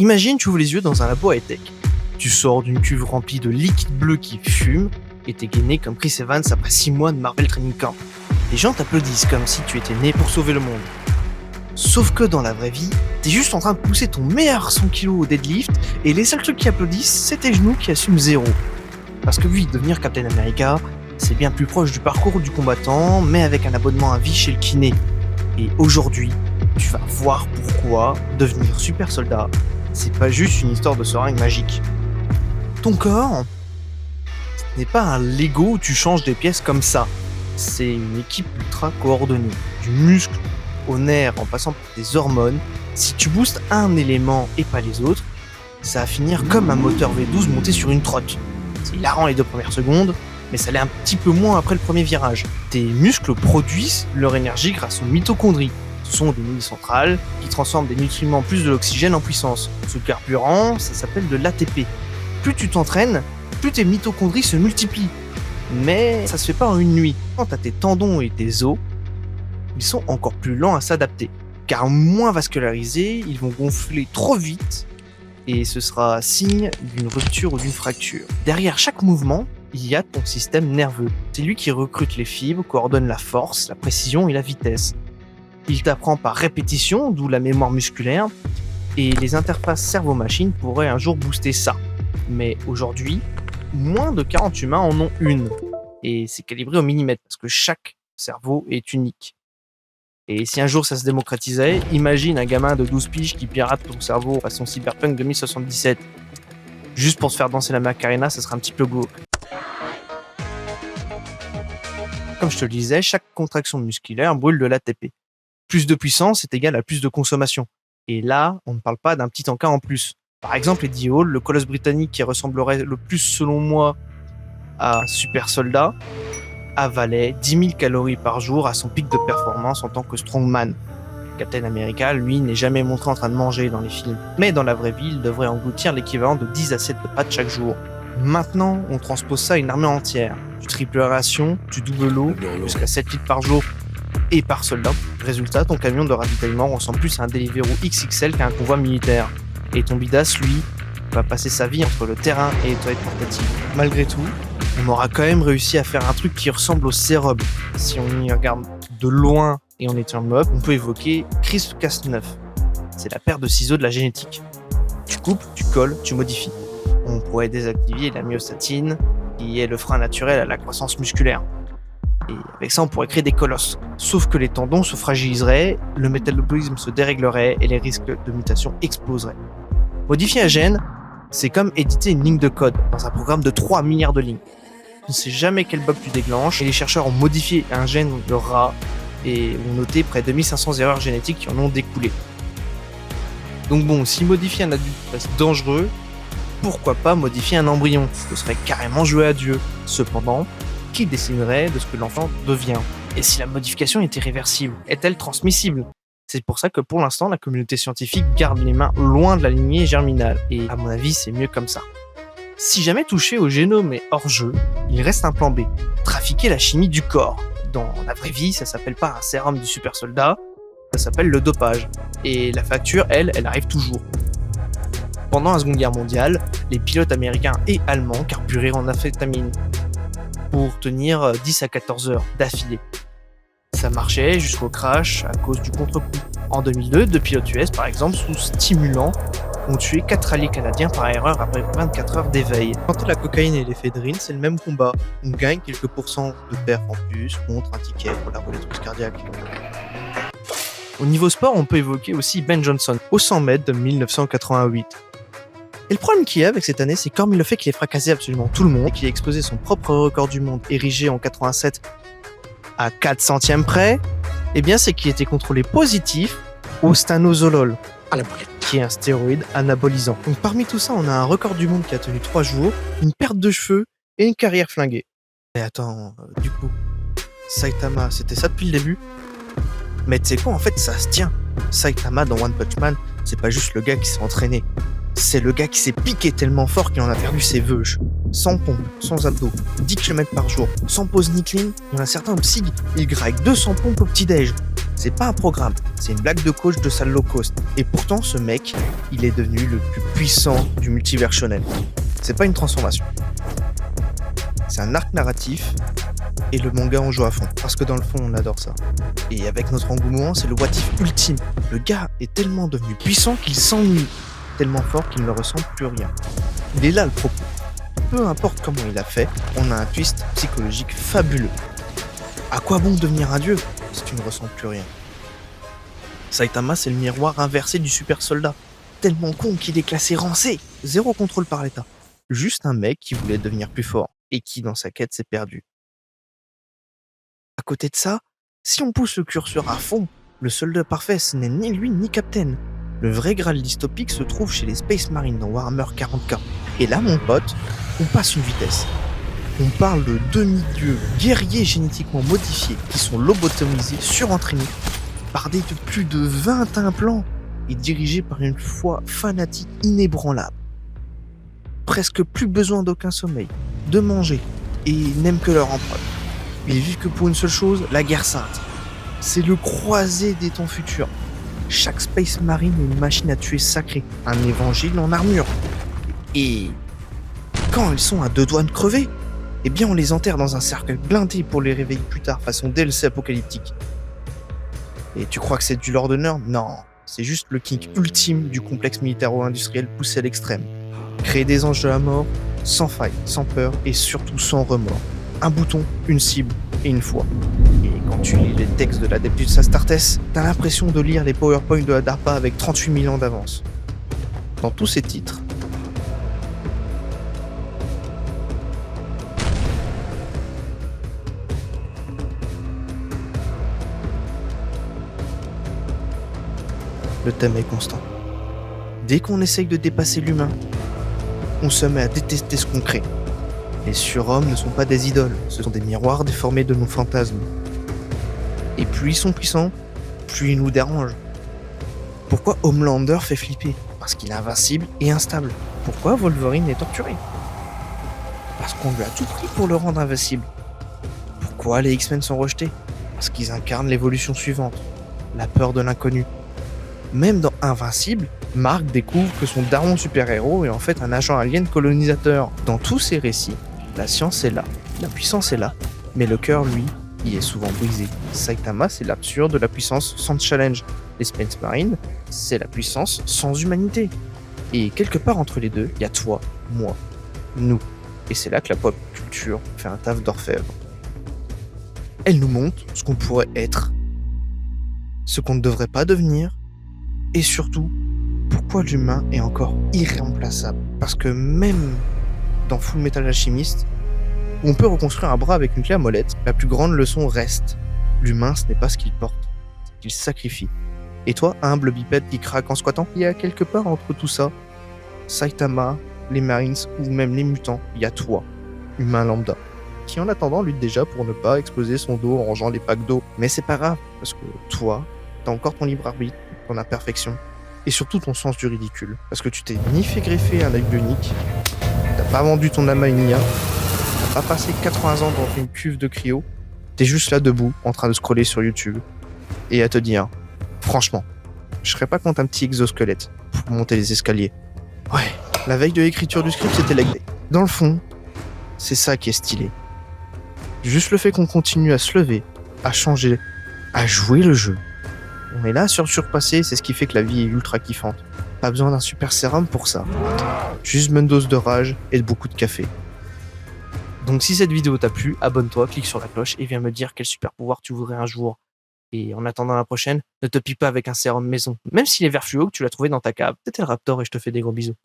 Imagine, tu ouvres les yeux dans un labo high-tech. Tu sors d'une cuve remplie de liquide bleu qui fume et t'es gainé comme Chris Evans après 6 mois de Marvel Training Camp. Les gens t'applaudissent comme si tu étais né pour sauver le monde. Sauf que dans la vraie vie, t'es juste en train de pousser ton meilleur 100 kg au deadlift et les seuls trucs qui applaudissent, c'est tes genoux qui assument 0. Parce que oui, devenir Captain America, c'est bien plus proche du parcours du combattant, mais avec un abonnement à vie chez le kiné. Et aujourd'hui, tu vas voir pourquoi devenir super soldat, c'est pas juste une histoire de seringue magique. Ton corps, ce n'est pas un Lego où tu changes des pièces comme ça. C'est une équipe ultra coordonnée. Du muscle au nerf en passant par des hormones. Si tu boostes un élément et pas les autres, ça va finir comme un moteur V12 monté sur une trotte. C'est hilarant les 2 premières secondes, mais ça l'est un petit peu moins après le premier virage. Tes muscles produisent leur énergie grâce aux mitochondries. Ce sont des mini-centrales qui transforment des nutriments plus de l'oxygène en puissance. Ce carburant, ça s'appelle de l'ATP. Plus tu t'entraînes, plus tes mitochondries se multiplient. Mais ça se fait pas en une nuit. Quant à tes tendons et tes os, ils sont encore plus lents à s'adapter. Car moins vascularisés, ils vont gonfler trop vite et ce sera signe d'une rupture ou d'une fracture. Derrière chaque mouvement, il y a ton système nerveux. C'est lui qui recrute les fibres, coordonne la force, la précision et la vitesse. Il t'apprend par répétition, d'où la mémoire musculaire, et les interfaces cerveau-machine pourraient un jour booster ça. Mais aujourd'hui, moins de 40 humains en ont une. Et c'est calibré au millimètre, parce que chaque cerveau est unique. Et si un jour ça se démocratisait, imagine un gamin de 12 piges qui pirate ton cerveau façon Cyberpunk 2077. Juste pour se faire danser la Macarena, ça serait un petit peu glauque. Comme je te le disais, chaque contraction musculaire brûle de l'ATP. Plus de puissance est égal à plus de consommation. Et là, on ne parle pas d'un petit encas en plus. Par exemple, Eddie Hall, le colosse britannique qui ressemblerait le plus selon moi à Super Soldat, avalait 10 000 calories par jour à son pic de performance en tant que strongman. Captain America, lui, n'est jamais montré en train de manger dans les films. Mais dans la vraie vie, il devrait engloutir l'équivalent de 10 assiettes de pâtes chaque jour. Maintenant, on transpose ça à une armée entière. Tu triples la ration, tu doubles l'eau, jusqu'à 7 litres par jour et par soldat. Résultat, ton camion de ravitaillement ressemble plus à un Deliveroo XXL qu'à un convoi militaire. Et ton bidas, lui, va passer sa vie entre le terrain et les toilettes portatives. Malgré tout, on aura quand même réussi à faire un truc qui ressemble au sérum. Si on y regarde de loin et en étant mob, on peut évoquer CRISPR-Cas9. C'est la paire de ciseaux de la génétique. Tu coupes, tu colles, tu modifies. On pourrait désactiver la myostatine, qui est le frein naturel à la croissance musculaire. Et avec ça, on pourrait créer des colosses. Sauf que les tendons se fragiliseraient, le métabolisme se déréglerait et les risques de mutation exploseraient. Modifier un gène, c'est comme éditer une ligne de code dans un programme de 3 milliards de lignes. Tu ne sais jamais quel bug tu déclenches et les chercheurs ont modifié un gène de rat et ont noté près de 1500 erreurs génétiques qui en ont découlé. Donc bon, si modifier un adulte reste dangereux, pourquoi pas modifier un embryon ? Ce serait carrément jouer à Dieu. Cependant, qui déciderait de ce que l'enfant devient ? Et si la modification était réversible, est-elle transmissible ? C'est pour ça que pour l'instant, la communauté scientifique garde les mains loin de la lignée germinale. Et à mon avis, c'est mieux comme ça. Si jamais touché au génome est hors jeu, il reste un plan B. Trafiquer la chimie du corps. Dans la vraie vie, ça s'appelle pas un sérum du super soldat, ça s'appelle le dopage. Et la facture, elle arrive toujours. Pendant la Seconde Guerre mondiale, les pilotes américains et allemands carburaient en amphétamine pour tenir 10 à 14 heures d'affilée. Ça marchait jusqu'au crash à cause du contre-coup. En 2002, 2 pilotes US, par exemple, sous stimulants, ont tué 4 alliés canadiens par erreur après 24 heures d'éveil. Quant à la cocaïne et l'éphédrine, c'est le même combat. On gagne quelques pourcents de perf en plus contre un ticket pour la relétrise cardiaque. Au niveau sport, on peut évoquer aussi Ben Johnson, au 100 mètres de 1988. Et le problème qu'il y a avec cette année, c'est qu'hormis le fait qu'il ait fracassé absolument tout le monde, et qu'il ait explosé son propre record du monde érigé en 87 à 4 centièmes près, eh bien c'est qu'il était contrôlé positif au stanozolol, qui est un stéroïde anabolisant. Donc parmi tout ça, on a un record du monde qui a tenu 3 jours, une perte de cheveux et une carrière flinguée. Mais attends, du coup, Saitama, c'était ça depuis le début ? Mais tu sais quoi, en fait, ça se tient. Saitama dans One Punch Man, c'est pas juste le gars qui s'est entraîné. C'est le gars qui s'est piqué tellement fort qu'il en a perdu ses veuches. Sans pompe, sans abdos, 10 km par jour, sans pause ni clean, il y en a certains au psyg, ils graillent 200 pompes au petit-déj. C'est pas un programme, c'est une blague de coach de salle low cost. Et pourtant, ce mec, il est devenu le plus puissant du multivers shonen. C'est pas une transformation. C'est un arc narratif, et le manga on joue à fond, parce que dans le fond on adore ça. Et avec notre engouement, c'est le what if ultime. Le gars est tellement devenu puissant qu'il s'ennuie, tellement fort qu'il ne ressent plus rien. Il est là le propos. Peu importe comment il a fait, on a un twist psychologique fabuleux. À quoi bon devenir un dieu si tu ne ressens plus rien? Saitama, c'est le miroir inversé du super soldat. Tellement con qu'il est classé rang C. Zéro contrôle par l'état. Juste un mec qui voulait devenir plus fort et qui, dans sa quête, s'est perdu. À côté de ça, si on pousse le curseur à fond, le soldat parfait, ce n'est ni lui ni Captain. Le vrai Graal dystopique se trouve chez les Space Marines dans Warhammer 40K. Et là, mon pote, on passe une vitesse. On parle de demi-dieux, guerriers génétiquement modifiés, qui sont lobotomisés, surentraînés, bardés de plus de 20 implants et dirigés par une foi fanatique inébranlable. Presque plus besoin d'aucun sommeil, de manger, et n'aiment que leur empreinte. Ils vivent que pour une seule chose, la guerre sainte. C'est le croisé des temps futurs. Chaque Space Marine est une machine à tuer sacrée, un évangile en armure. Et quand ils sont à deux doigts de crever, eh bien on les enterre dans un cercle blindé pour les réveiller plus tard, façon DLC apocalyptique. Et tu crois que c'est du lore d'honneur? Non, c'est juste le kink ultime du complexe militaro-industriel poussé à l'extrême. Créer des anges de la mort, sans faille, sans peur et surtout sans remords. Un bouton, une cible et une foi. Et quand tu lis les textes de l'Adeptus Astartes, t'as l'impression de lire les PowerPoint de la DARPA avec 38 000 ans d'avance. Dans tous ces titres, le thème est constant. Dès qu'on essaye de dépasser l'humain, on se met à détester ce qu'on crée. Les surhommes ne sont pas des idoles, ce sont des miroirs déformés de nos fantasmes. Et plus ils sont puissants, plus ils nous dérangent. Pourquoi Homelander fait flipper? Parce qu'il est invincible et instable. Pourquoi Wolverine est torturé? Parce qu'on lui a tout pris pour le rendre invincible. Pourquoi les X-Men sont rejetés? Parce qu'ils incarnent l'évolution suivante, la peur de l'inconnu. Même dans Invincible, Mark découvre que son daron super-héros est en fait un agent alien colonisateur. Dans tous ces récits, la science est là, la puissance est là, mais le cœur, lui, il est souvent brisé. Saitama, c'est l'absurde de la puissance sans challenge. Les Space Marines, c'est la puissance sans humanité. Et quelque part entre les deux, il y a toi, moi, nous. Et c'est là que la pop culture fait un taf d'orfèvre. Elle nous montre ce qu'on pourrait être, ce qu'on ne devrait pas devenir, et surtout, pourquoi l'humain est encore irremplaçable. Parce que même dans Full Metal Alchemist, où on peut reconstruire un bras avec une clé à molette, la plus grande leçon reste. L'humain, ce n'est pas ce qu'il porte, c'est qu'il sacrifie. Et toi, humble bipède qui craque en squattant, il y a quelque part entre tout ça, Saitama, les Marines ou même les mutants, il y a toi, humain lambda, qui en attendant lutte déjà pour ne pas exploser son dos en rangeant les packs d'eau. Mais c'est pas grave, parce que toi, t'as encore ton libre arbitre, ton imperfection, et surtout ton sens du ridicule. Parce que tu t'es ni fait greffer un œil bionique, t'as pas vendu ton âme à une IA, t'as pas passé 80 ans dans une cuve de cryo, t'es juste là debout, en train de scroller sur YouTube, et à te dire, franchement, je serais pas contre un petit exosquelette pour monter les escaliers. Ouais, la veille de l'écriture du script, c'était leg day. Dans le fond, c'est ça qui est stylé. Juste le fait qu'on continue à se lever, à changer, à jouer le jeu. On est là surpassé, c'est ce qui fait que la vie est ultra kiffante. Pas besoin d'un super sérum pour ça. Juste une bonne dose de rage et de beaucoup de café. Donc si cette vidéo t'a plu, abonne-toi, clique sur la cloche et viens me dire quel super pouvoir tu voudrais un jour. Et en attendant la prochaine, ne te pique pas avec un sérum maison. Même s'il est vert fluo que tu l'as trouvé dans ta cave. C'était le Raptor et je te fais des gros bisous.